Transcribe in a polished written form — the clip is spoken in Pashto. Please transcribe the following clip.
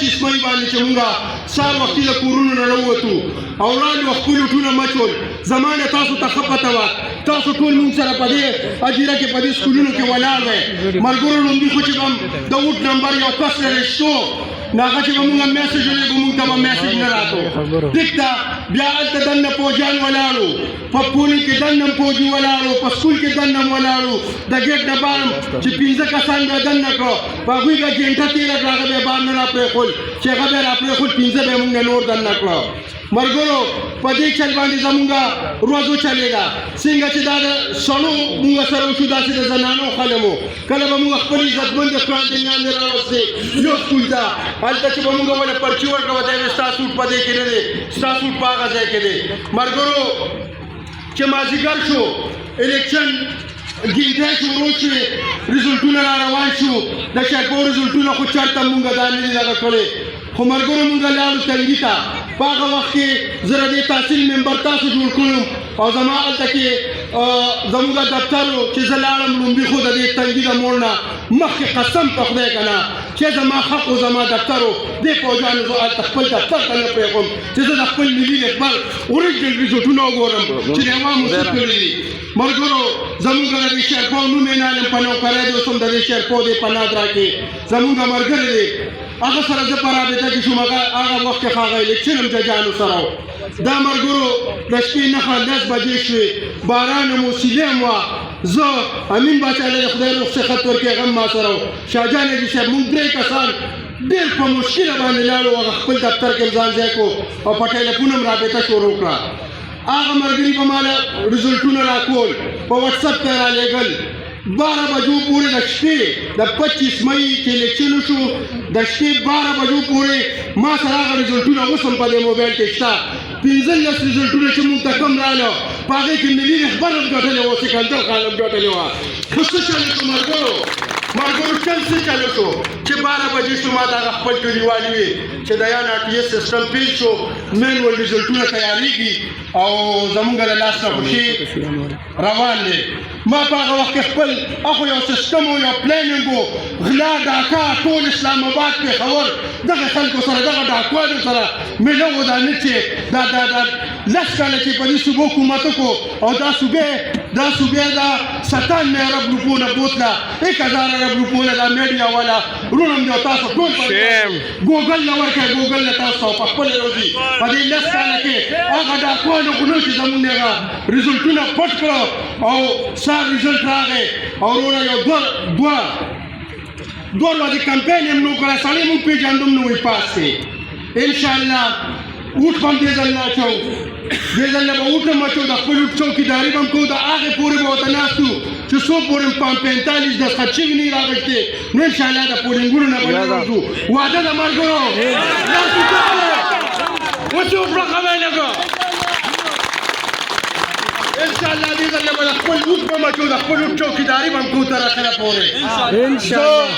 25 مئی باندې چې مونږه سهار وختي د کورونو نه راووتو او وړاندې خپل لوټونه مچول زمانه تاسو ته ښه پته وه تاسو ټول مونږ سره په دې اجیره کې په دې سکولونو کې ولاړ وئ ملګرو لومړي خو چې به د ووټ نمبر یو کس لرې شو نو هغه چې به مونږ میسج ولېږو مونږ ته به میسج نه راتلو ټیک ده بیا هلته دننه پوجیان ولاړو په پولي کې دننه پوجي ولاړو په سکول کې دننه ولاړو د ګیټ نه بار چې 15 کسان به دننه کړو په هغوی به ګنټه تېره کړه هغه به یې بار نه را پرېښول چې هغه به یې را پرېښول 15 به یې مونږ نه نور دننه کړه ملګرو په دې چل باندې زمونږه روز وچلېده څنګه چې دا د سړو مونږ سره وشو داسې د زنانو خلم وو کله به مونږ خپل عزتمند کړاندې راوستې یو سکول ته هلته چې به مونږ ولې پرچي ورکړه دی ستا سوټ په دې کې نه دی ستا سوټ په هغه ځای کې دی ملګرو چې مازدیګر شو الیکشن ګینټۍ شروع شوې ریزلټونه را روان شو د شیرپور ریزلټونه خو چېرته مونږ دا نه دي دغه کړی خو ملګرو مونږ لاړو تنګي ته په هغه وخت کې زه د دې تحصیل ممبر تاسو جوړ کړم او زما هلته کې زموږ دفتر و چې زه لاړم لومړي خو د دې تنګي د موړ نه مخکې قسم په خدای که نه چې زما حق و زما دفتر و دې پوجانو زه هلته خپل دفتر ته نه پرېږدم چې زه د خپل ملي رهبر اوریجنل ریزلټونه وګورم چې د عوامو څه کړي دي ملګرو زموږ د دې شیرپو نوم یې نه علم په نوکرۍ دی اوس هم د دې شیرپو دی په ناد راکې زموږ ملګری دی هغه سره زه په رابطه کې شوم هغه وخت کې هغه الیکشن هم ججانو سره و دا ملګرو د شپې 9:10 بجې شوې باران هم و سیلې هم وه زه امین باچا له خدای روغ صحت ورکړي هغه هم ما سره و شاهجان حاجي صاحب موږ 3 کسان ډېر په مشکله باندې لاړو هغه خپل دفتر کې ځان ځای کو او په ټلیفون هم رابطه شروع کړه هغه ملګري به ماله ریزلټونه راکول په وټسپ ته یې رالېږل 12 بجو پورې د شپې د 25 مئی چې الیکشن وشو د شپې 12 بجو پورې ما سره هغه ریزلټونه اوس هم په دې موبایل کې شته 15 ریزلټونه چې موږ ته کم راغله په هغې کې ملي رهبر هم ګټلې وه سکندر خان هم ګټلې وه خو څه چل شو ملګرو چل څه چل شو چې 12 بجې شو ما ته هغه خپل ټولګیوالي وې چې د یا ناټیس سیسټم پیل شو مینول ریزلټونه تیارېږي او زمونږ له لاس نه خوشي روان دی ما په هغه وخت کې خپل اخو یو سیسټم و یو پلانینګ و غلا ډاکا ټول اسلام آباد پېښور دغه خلکو سره دغه ډاکوانو سره میله و دا نه چې دا 10 کاله چې په دې صوبو حکومت وکړو او دا صوبې دا 97 ارب روپو نه بوتله 1000 ارب روپو نه دا میډیا والا وروڼه هم دی تاسو ټول ګوګل نه ورکړئ ګوګل نه تاسو په خپلې روزي په دې 10 کاله کې هغه ډاکوانو خو نه چې زمونږ هغه ریزلټونه پټ کړو او سار ریزلټ راغی او وروڼه یو دوه ورځې کمپین هم نه وکړه سړی مونږ پېژندم نه وایي پاس دی انشاءالله اوټ به هم دې ځل نه اچوو دې ځل نه به اوټ هم اچوو د خپل اوټ چوکیداري به هم کوو د هغې پورې به ورته ناست وو چې څو پورې 45 دستخط شوي نه راغښتې نو انشاءالله د پولینګونو نه به نه راځو واده د ملګرو اوس وکړه خبرې لګو انشاءالله دې ځل نه به د خپل اوټ به هم اچوو د خپل اوټ چوکیداري به هم کوو تر اخره پورې انشاءالله